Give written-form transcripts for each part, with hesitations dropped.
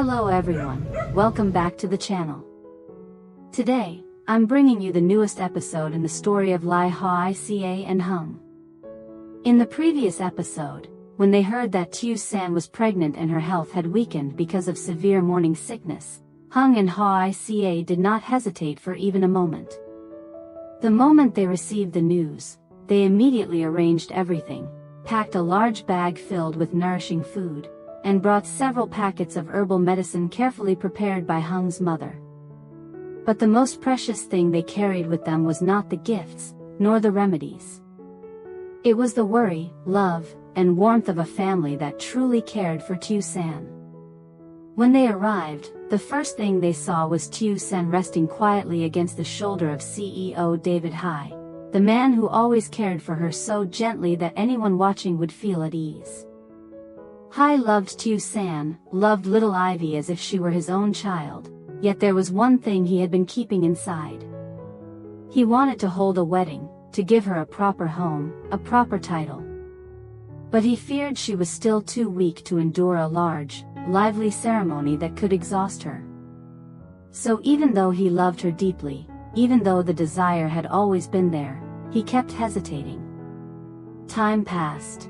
Hello everyone, welcome back to the channel. Today, I'm bringing you the newest episode in the story of Lythieuca and Hoai. In the previous episode, when they heard that Tieu was pregnant and her health had weakened because of severe morning sickness, Hoai and Lythieuca did not hesitate for even a moment. The moment they received the news, they immediately arranged everything, packed a large bag filled with nourishing food, and brought several packets of herbal medicine carefully prepared by Hoai's mother. But the most precious thing they carried with them was not the gifts, nor the remedies. It was the worry, love, and warmth of a family that truly cared for Tieu. When they arrived, the first thing they saw was Tieu resting quietly against the shoulder of CEO David Hoai, the man who always cared for her so gently that anyone watching would feel at ease. Hoai loved Tieu, loved little Ivy as if she were his own child, yet there was one thing he had been keeping inside. He wanted to hold a wedding, to give her a proper home, a proper title. But he feared she was still too weak to endure a large, lively ceremony that could exhaust her. So even though he loved her deeply, even though the desire had always been there, he kept hesitating. Time passed.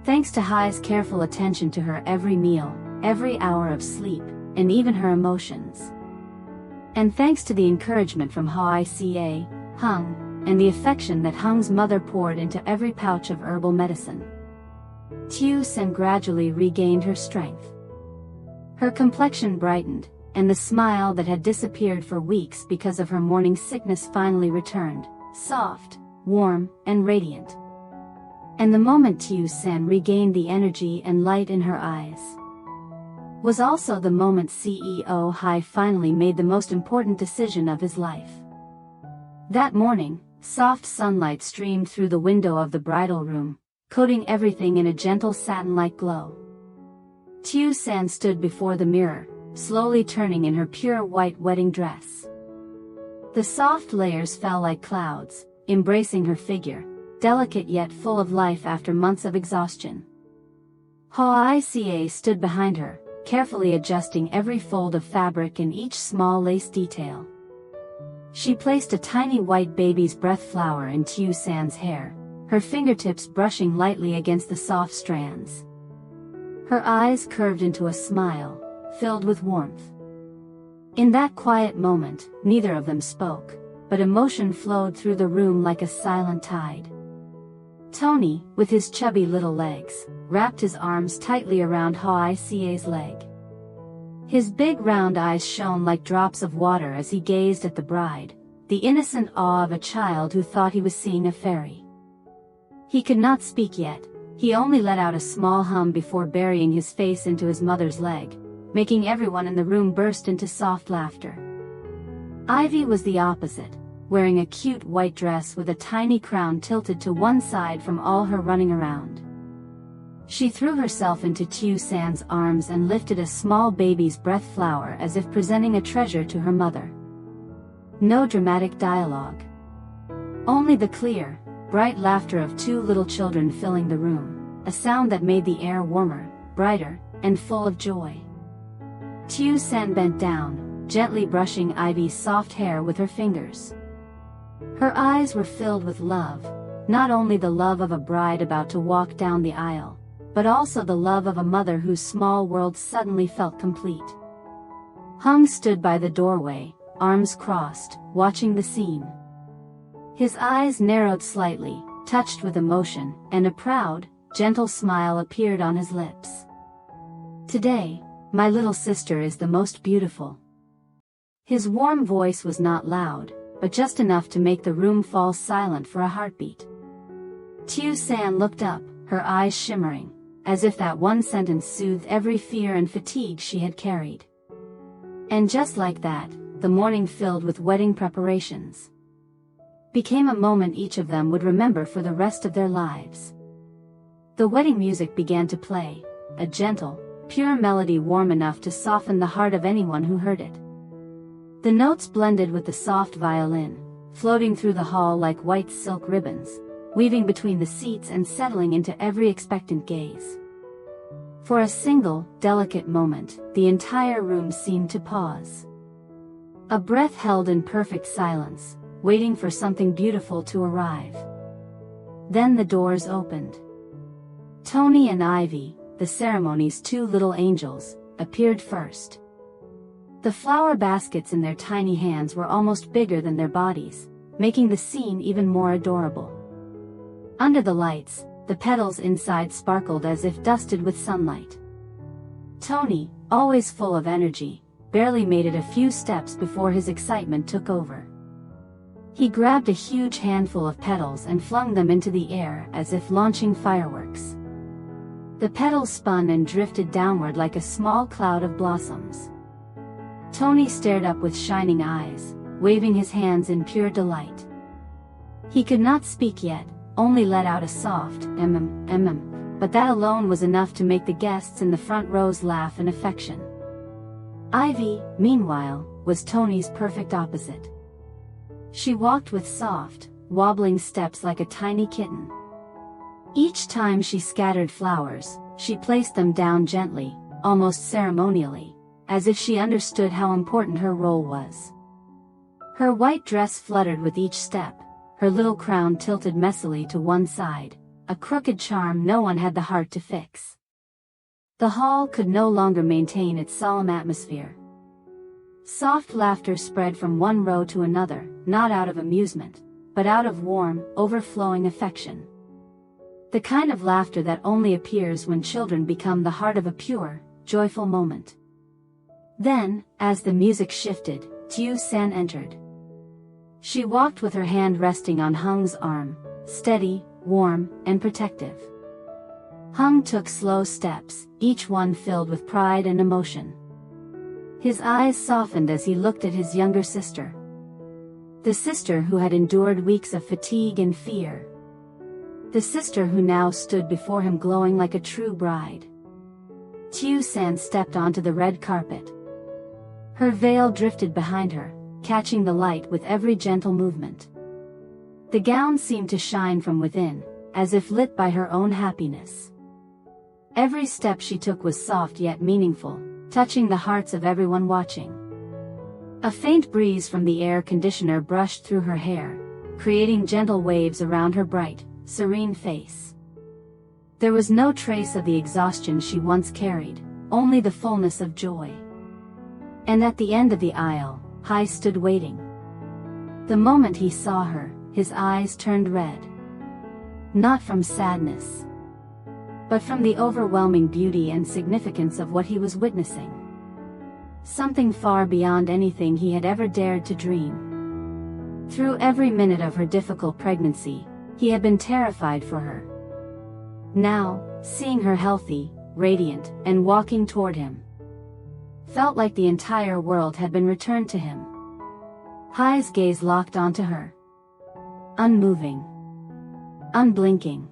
Thanks to Hoai's careful attention to her every meal, every hour of sleep, and even her emotions. And thanks to the encouragement from Lythieuca, Hoai, and the affection that Hoai's mother poured into every pouch of herbal medicine, Tieu gradually regained her strength. Her complexion brightened, and the smile that had disappeared for weeks because of her morning sickness finally returned, soft, warm, and radiant. And the moment Tieu regained the energy and light in her eyes was also the moment CEO Hoai finally made the most important decision of his life. That morning, soft sunlight streamed through the window of the bridal room, coating everything in a gentle satin-like glow. Tieu stood before the mirror, slowly turning in her pure white wedding dress. The soft layers fell like clouds, embracing her figure, delicate yet full of life after months of exhaustion. Lythieuca stood behind her, carefully adjusting every fold of fabric and each small lace detail. She placed a tiny white baby's breath flower in Tieu's hair, her fingertips brushing lightly against the soft strands. Her eyes curved into a smile, filled with warmth. In that quiet moment, neither of them spoke, but emotion flowed through the room like a silent tide. Tony, with his chubby little legs, wrapped his arms tightly around Lythieuca's leg. His big round eyes shone like drops of water as he gazed at the bride, the innocent awe of a child who thought he was seeing a fairy. He could not speak yet, he only let out a small hum before burying his face into his mother's leg, making everyone in the room burst into soft laughter. Ivy was the opposite, wearing a cute white dress with a tiny crown tilted to one side from all her running around. She threw herself into Tieu's arms and lifted a small baby's breath flower as if presenting a treasure to her mother. No dramatic dialogue. Only the clear, bright laughter of two little children filling the room, a sound that made the air warmer, brighter, and full of joy. Tieu bent down, gently brushing Ivy's soft hair with her fingers. Her eyes were filled with love, not only the love of a bride about to walk down the aisle, but also the love of a mother whose small world suddenly felt complete. Hoai stood by the doorway, arms crossed, watching the scene. His eyes narrowed slightly, touched with emotion, and a proud, gentle smile appeared on his lips. "Today, my little sister is the most beautiful." His warm voice was not loud, but just enough to make the room fall silent for a heartbeat. Tieu looked up, her eyes shimmering, as if that one sentence soothed every fear and fatigue she had carried. And just like that, the morning filled with wedding preparations became a moment each of them would remember for the rest of their lives. The wedding music began to play, a gentle, pure melody warm enough to soften the heart of anyone who heard it. The notes blended with the soft violin, floating through the hall like white silk ribbons, weaving between the seats and settling into every expectant gaze. For a single, delicate moment, the entire room seemed to pause. A breath held in perfect silence, waiting for something beautiful to arrive. Then the doors opened. Tony and Ivy, the ceremony's two little angels, appeared first. The flower baskets in their tiny hands were almost bigger than their bodies, making the scene even more adorable. Under the lights, the petals inside sparkled as if dusted with sunlight. Tony, always full of energy, barely made it a few steps before his excitement took over. He grabbed a huge handful of petals and flung them into the air as if launching fireworks. The petals spun and drifted downward like a small cloud of blossoms. Tony stared up with shining eyes, waving his hands in pure delight. He could not speak yet, only let out a soft but that alone was enough to make the guests in the front rows laugh in affection. Ivy, meanwhile, was Tony's perfect opposite. She walked with soft, wobbling steps like a tiny kitten. Each time she scattered flowers, she placed them down gently, almost ceremonially, as if she understood how important her role was. Her white dress fluttered with each step, her little crown tilted messily to one side, a crooked charm no one had the heart to fix. The hall could no longer maintain its solemn atmosphere. Soft laughter spread from one row to another, not out of amusement, but out of warm, overflowing affection. The kind of laughter that only appears when children become the heart of a pure, joyful moment. Then, as the music shifted, Tieu entered. She walked with her hand resting on Hung's arm, steady, warm, and protective. Hung took slow steps, each one filled with pride and emotion. His eyes softened as he looked at his younger sister. The sister who had endured weeks of fatigue and fear. The sister who now stood before him glowing like a true bride. Tieu stepped onto the red carpet. Her veil drifted behind her, catching the light with every gentle movement. The gown seemed to shine from within, as if lit by her own happiness. Every step she took was soft yet meaningful, touching the hearts of everyone watching. A faint breeze from the air conditioner brushed through her hair, creating gentle waves around her bright, serene face. There was no trace of the exhaustion she once carried, only the fullness of joy. And at the end of the aisle, Hoai stood waiting. The moment he saw her, his eyes turned red. Not from sadness, but from the overwhelming beauty and significance of what he was witnessing. Something far beyond anything he had ever dared to dream. Through every minute of her difficult pregnancy, he had been terrified for her. Now, seeing her healthy, radiant, and walking toward him, felt like the entire world had been returned to him. Hoai's gaze locked onto her. Unmoving. Unblinking.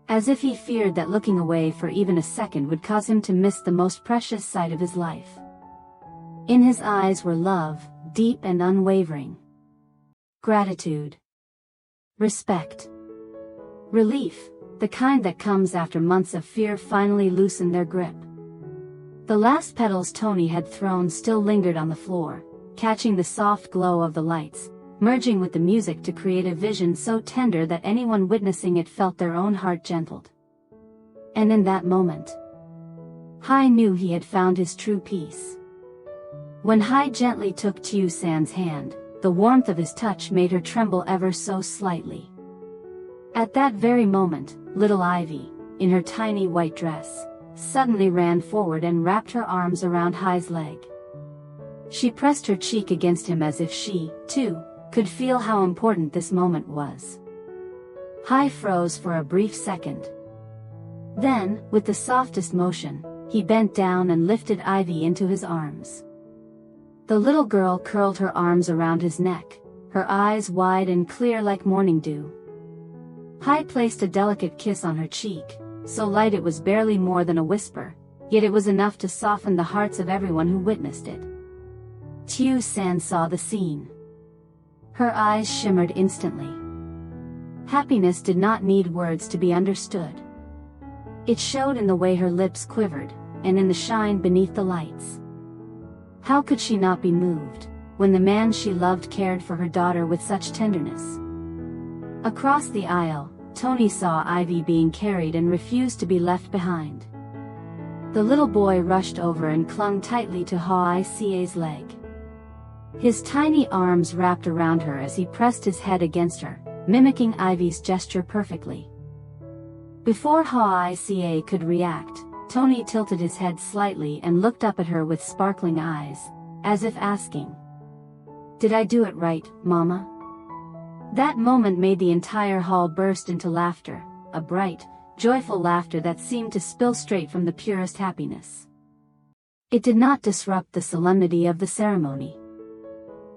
As if he feared that looking away for even a second would cause him to miss the most precious sight of his life. In his eyes were love, deep and unwavering. Gratitude. Respect. Relief, the kind that comes after months of fear finally loosened their grip. The last petals Tony had thrown still lingered on the floor, catching the soft glow of the lights, merging with the music to create a vision so tender that anyone witnessing it felt their own heart gentled. And in that moment, Hoai knew he had found his true peace. When Hoai gently took Tieu's hand, the warmth of his touch made her tremble ever so slightly. At that very moment, little Ivy, in her tiny white dress, suddenly ran forward and wrapped her arms around Hoai's leg. She pressed her cheek against him as if she, too, could feel how important this moment was. Hoai froze for a brief second. Then, with the softest motion, he bent down and lifted Ivy into his arms. The little girl curled her arms around his neck, her eyes wide and clear like morning dew. Hoai placed a delicate kiss on her cheek, so light it was barely more than a whisper, yet it was enough to soften the hearts of everyone who witnessed it. Tieu saw the scene. Her eyes shimmered instantly. Happiness did not need words to be understood. It showed in the way her lips quivered, and in the shine beneath the lights. How could she not be moved, when the man she loved cared for her daughter with such tenderness? Across the aisle, Tony saw Ivy being carried and refused to be left behind. The little boy rushed over and clung tightly to Hoai's leg. His tiny arms wrapped around her as he pressed his head against her, mimicking Ivy's gesture perfectly. Before Hoai could react, Tony tilted his head slightly and looked up at her with sparkling eyes, as if asking, "Did I do it right, Mama?" That moment made the entire hall burst into laughter, a bright, joyful laughter that seemed to spill straight from the purest happiness. It did not disrupt the solemnity of the ceremony.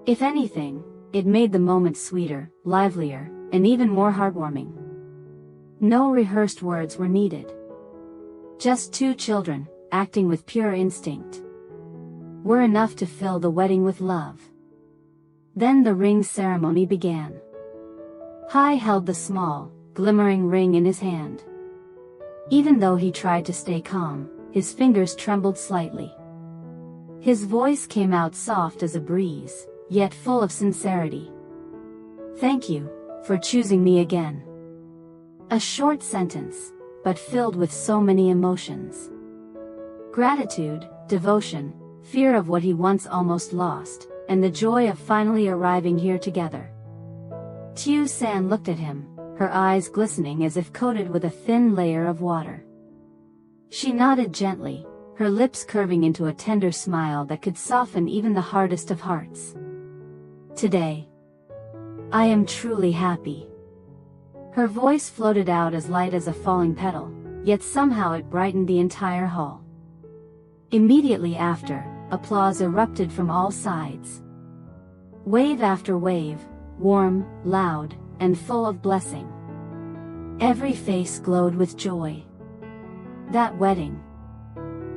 If anything, it made the moment sweeter, livelier, and even more heartwarming. No rehearsed words were needed. Just two children, acting with pure instinct, were enough to fill the wedding with love. Then the ring ceremony began. Hoai held the small, glimmering ring in his hand. Even though he tried to stay calm, his fingers trembled slightly. His voice came out soft as a breeze, yet full of sincerity. "Thank you, for choosing me again." A short sentence, but filled with so many emotions. Gratitude, devotion, fear of what he once almost lost, and the joy of finally arriving here together. Tieu looked at him, her eyes glistening as if coated with a thin layer of water. She nodded gently, her lips curving into a tender smile that could soften even the hardest of hearts. "Today, I am truly happy." Her voice floated out as light as a falling petal, yet somehow it brightened the entire hall. Immediately after, applause erupted from all sides. Wave after wave, warm, loud, and full of blessing. Every face glowed with joy. That wedding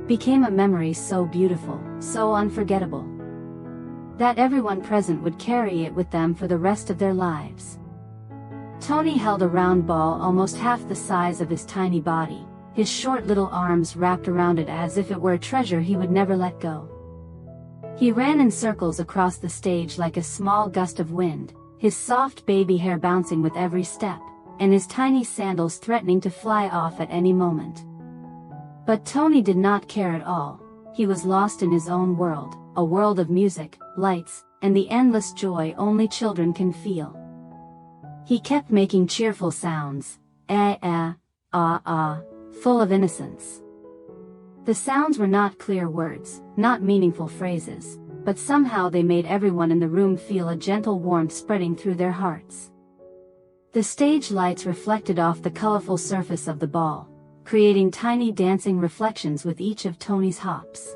became a memory so beautiful, so unforgettable, that everyone present would carry it with them for the rest of their lives. Tony held a round ball almost half the size of his tiny body, his short little arms wrapped around it as if it were a treasure he would never let go. He ran in circles across the stage like a small gust of wind, his soft baby hair bouncing with every step, and his tiny sandals threatening to fly off at any moment. But Tony did not care at all. He was lost in his own world, a world of music, lights, and the endless joy only children can feel. He kept making cheerful sounds, full of innocence. The sounds were not clear words, not meaningful phrases, but somehow they made everyone in the room feel a gentle warmth spreading through their hearts. The stage lights reflected off the colorful surface of the ball, creating tiny dancing reflections with each of Tony's hops.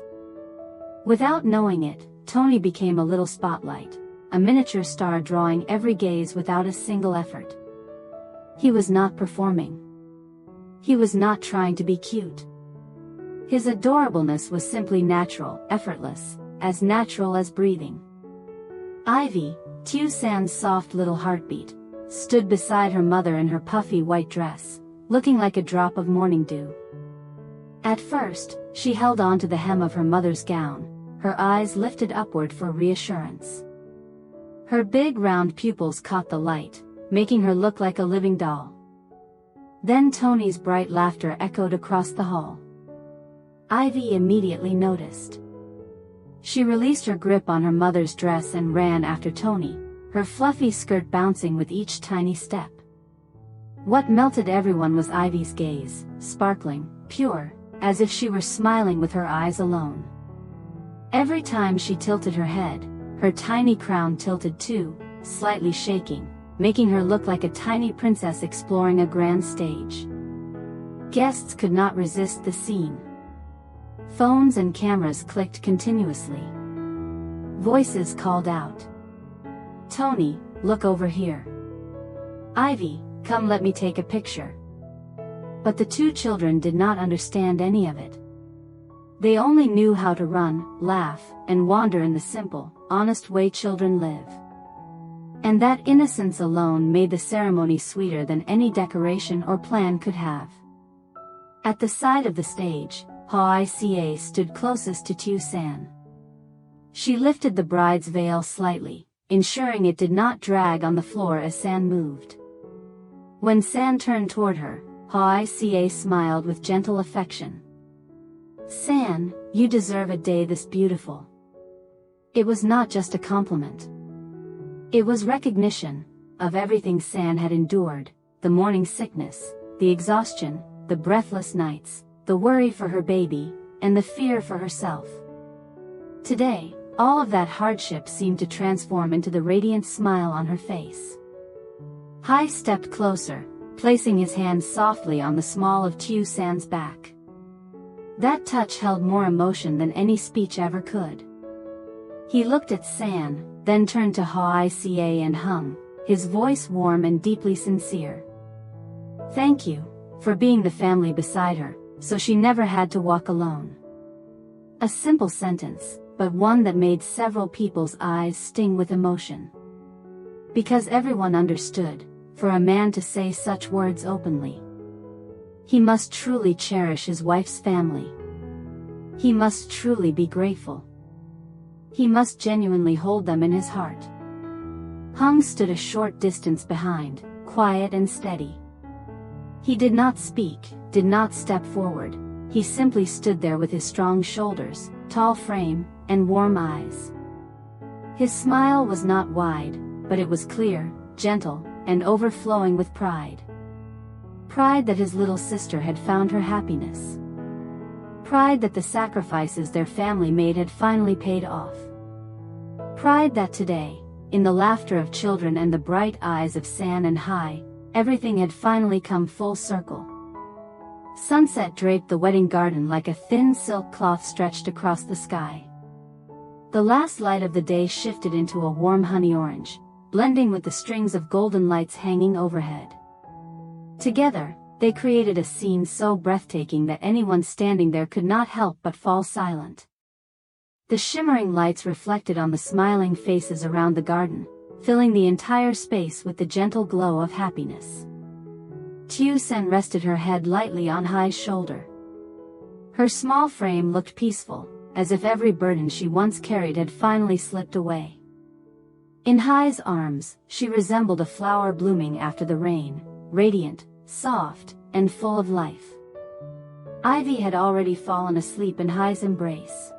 Without knowing it, Tony became a little spotlight, a miniature star drawing every gaze without a single effort. He was not performing. He was not trying to be cute. His adorableness was simply natural, effortless, as natural as breathing. Ivy, Tieu's soft little heartbeat, stood beside her mother in her puffy white dress, looking like a drop of morning dew. At first, she held on to the hem of her mother's gown, her eyes lifted upward for reassurance. Her big round pupils caught the light, making her look like a living doll. Then Tony's bright laughter echoed across the hall. Ivy immediately noticed. She released her grip on her mother's dress and ran after Tony, her fluffy skirt bouncing with each tiny step. What melted everyone was Ivy's gaze, sparkling, pure, as if she were smiling with her eyes alone. Every time she tilted her head, her tiny crown tilted too, slightly shaking, making her look like a tiny princess exploring a grand stage. Guests could not resist the scene. Phones and cameras clicked continuously. Voices called out, "Tony, look over here. Ivy, come let me take a picture." But the two children did not understand any of it. They only knew how to run, laugh, and wander in the simple, honest way children live. And that innocence alone made the ceremony sweeter than any decoration or plan could have. At the side of the stage, Hoai stood closest to Tieu. She lifted the bride's veil slightly, ensuring it did not drag on the floor as San moved. When San turned toward her, Hoai smiled with gentle affection. "San, you deserve a day this beautiful." It was not just a compliment. It was recognition of everything San had endured, the morning sickness, the exhaustion, the breathless nights, the worry for her baby, and the fear for herself. Today, all of that hardship seemed to transform into the radiant smile on her face. Hoai stepped closer, placing his hand softly on the small of San's back. That touch held more emotion than any speech ever could. He looked at San, then turned to Hoai and hung, his voice warm and deeply sincere. "Thank you, for being the family beside her, so she never had to walk alone." A simple sentence, but one that made several people's eyes sting with emotion. Because everyone understood, for a man to say such words openly, he must truly cherish his wife's family. He must truly be grateful. He must genuinely hold them in his heart. Hung stood a short distance behind, quiet and steady. He did not speak, did not step forward. He simply stood there with his strong shoulders, tall frame, and warm eyes. His smile was not wide, but it was clear, gentle, and overflowing with pride. Pride that his little sister had found her happiness. Pride that the sacrifices their family made had finally paid off. Pride that today, in the laughter of children and the bright eyes of San and Hoai, everything had finally come full circle. Sunset draped the wedding garden like a thin silk cloth stretched across the sky. The last light of the day shifted into a warm honey orange, blending with the strings of golden lights hanging overhead. Together, they created a scene so breathtaking that anyone standing there could not help but fall silent. The shimmering lights reflected on the smiling faces around the garden, filling the entire space with the gentle glow of happiness. Tieu rested her head lightly on Hoai's shoulder. Her small frame looked peaceful, as if every burden she once carried had finally slipped away. In Hoai's arms, she resembled a flower blooming after the rain, radiant, soft, and full of life. Ivy had already fallen asleep in Hoai's embrace.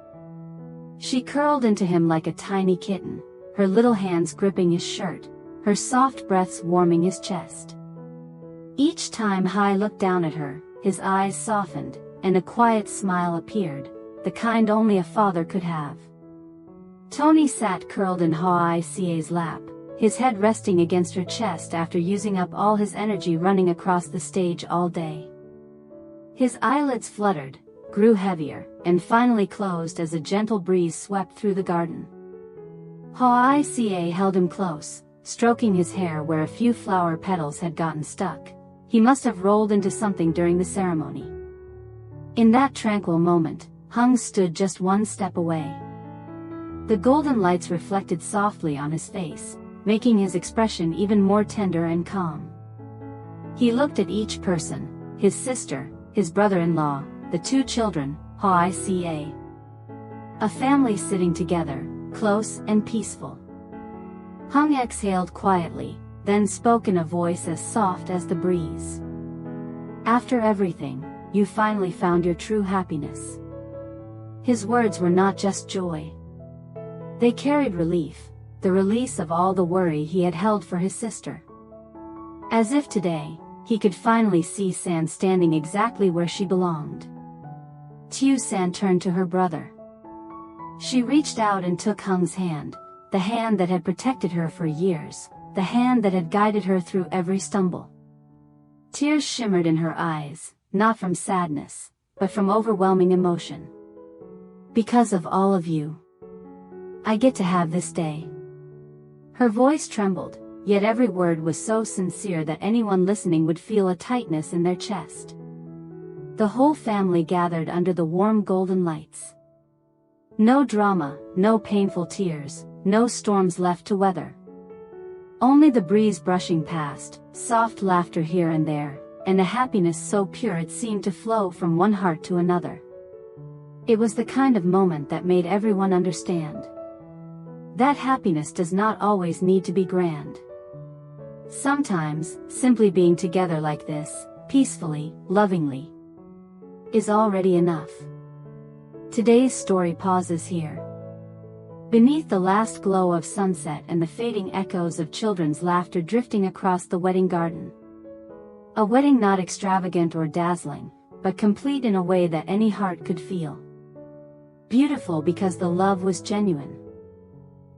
She curled into him like a tiny kitten, her little hands gripping his shirt, her soft breaths warming his chest. Each time Hoai looked down at her, his eyes softened, and a quiet smile appeared, the kind only a father could have. Tony sat curled in Hoai's lap, his head resting against her chest after using up all his energy running across the stage all day. His eyelids fluttered, grew heavier, and finally closed as a gentle breeze swept through the garden. Hoai held him close, stroking his hair where a few flower petals had gotten stuck. He must have rolled into something during the ceremony. In that tranquil moment, Hung stood just one step away. The golden lights reflected softly on his face, making his expression even more tender and calm. He looked at each person, his sister, his brother-in-law, the two children, Hoai. A family sitting together, close and peaceful. Hung exhaled quietly, then spoke in a voice as soft as the breeze. "After everything, you finally found your true happiness." His words were not just joy. They carried relief, the release of all the worry he had held for his sister. As if today, he could finally see San standing exactly where she belonged. Tieu turned to her brother. She reached out and took Hung's hand, the hand that had protected her for years, the hand that had guided her through every stumble. Tears shimmered in her eyes, not from sadness, but from overwhelming emotion. "Because of all of you, I get to have this day." Her voice trembled, yet every word was so sincere that anyone listening would feel a tightness in their chest. The whole family gathered under the warm golden lights. No drama, no painful tears, no storms left to weather. Only the breeze brushing past, soft laughter here and there, and a happiness so pure it seemed to flow from one heart to another. It was the kind of moment that made everyone understand that happiness does not always need to be grand. Sometimes, simply being together like this, peacefully, lovingly, is already enough. Today's story pauses here. Beneath the last glow of sunset and the fading echoes of children's laughter drifting across the wedding garden. A wedding not extravagant or dazzling, but complete in a way that any heart could feel. Beautiful because the love was genuine.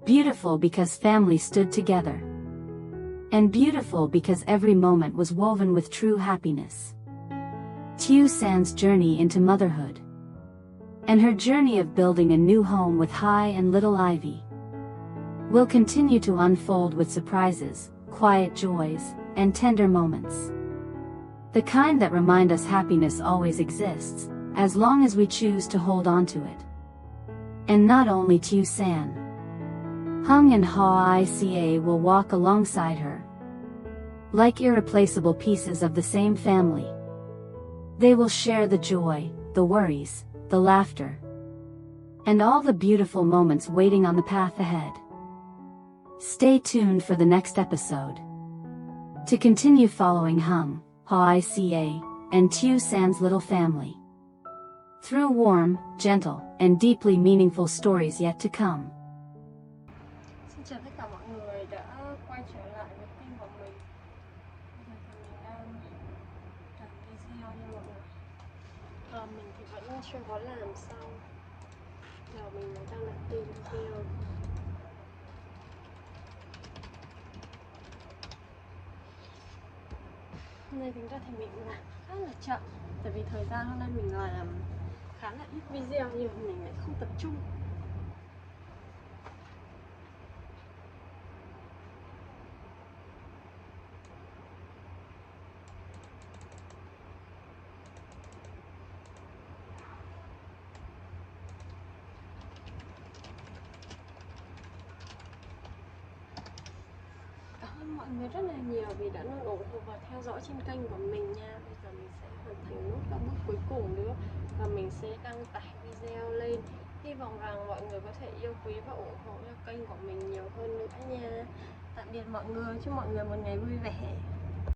Beautiful because family stood together. And beautiful because every moment was woven with true happiness. Tieu San's journey into motherhood. And her journey of building a new home with Hoai and little Ivy will continue to unfold with surprises, quiet joys, and tender moments. The kind that remind us happiness always exists, as long as we choose to hold on to it. And not only Tieu San. Hung and Hoai will walk alongside her. Like irreplaceable pieces of the same family. They will share the joy, the worries, the laughter, and all the beautiful moments waiting on the path ahead. Stay tuned for the next episode to continue following Hung, Hoai, and Tieu San's little family through warm, gentle, and deeply meaningful stories yet to come. Xin chào tất cả mọi người đã quay trở lại với kênh của mình. Bây giờ thì mình đang làm video nha mọi người. Mình thì vẫn chưa có làm xong. Giờ mình đang làm video. Hôm nay tính ra thì mình làm khá là chậm. Tại vì thời gian hôm nay mình làm khá là ít video nhưng mình lại không tập trung. Mọi người rất là nhiều vì đã luôn ủng hộ và theo dõi trên kênh của mình nha. Bây giờ mình sẽ hoàn thành nốt các bước cuối cùng nữa và mình sẽ đăng tải video lên. Hy vọng rằng mọi người có thể yêu quý và ủng hộ cho kênh của mình nhiều hơn nữa nha. Tạm biệt mọi người, chúc mọi người một ngày vui vẻ.